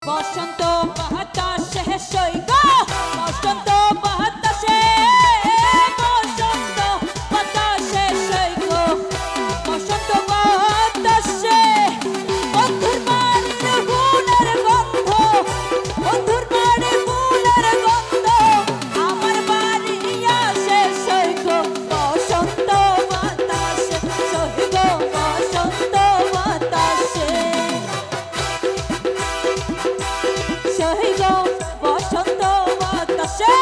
বসন্ত বাতাসে সৈগ বসন্ত বাতাসে বসন্ত বাতাসে সৈগ বসন্ত বাতাসে বন্ধুর বাড়ির ফুলের গন্ধ বন্ধুর বাড়ির ফুলের গন্ধ আমার বাড়ি আসে সৈগ বসন্ত বাতাসে সৈগ বসন্ত বাতাসে সৈগ বসন্ত বাতাসে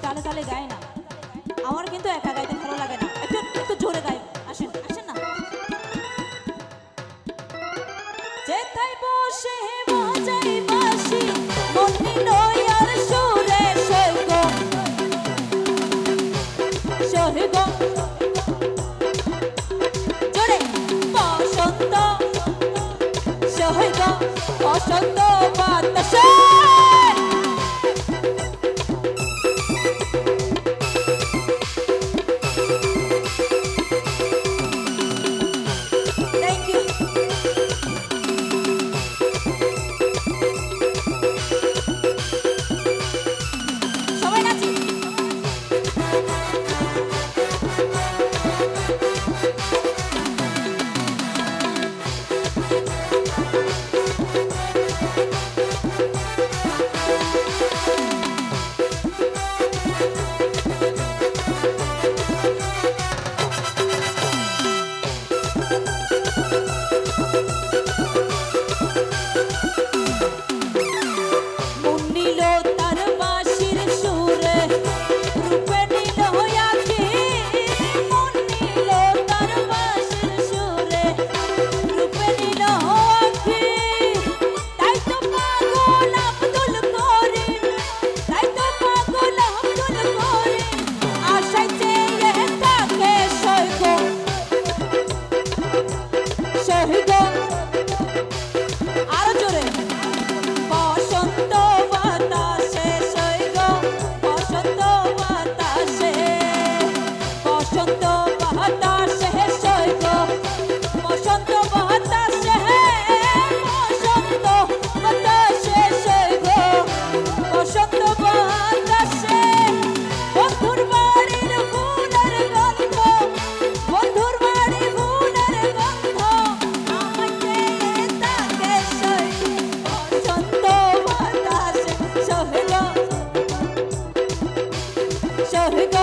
তালে তালে গায় না আমার কিন্তু একা গাইতে ভালো লাগে না একটু একটু জোরে গাই আসেন আসেন না যেথায় বসে বাজাই বাঁশি মন নিল আর সুরে সৈগ সৈগ জোরে বসন্ত সৈগ বসন্ত বাতাসে Go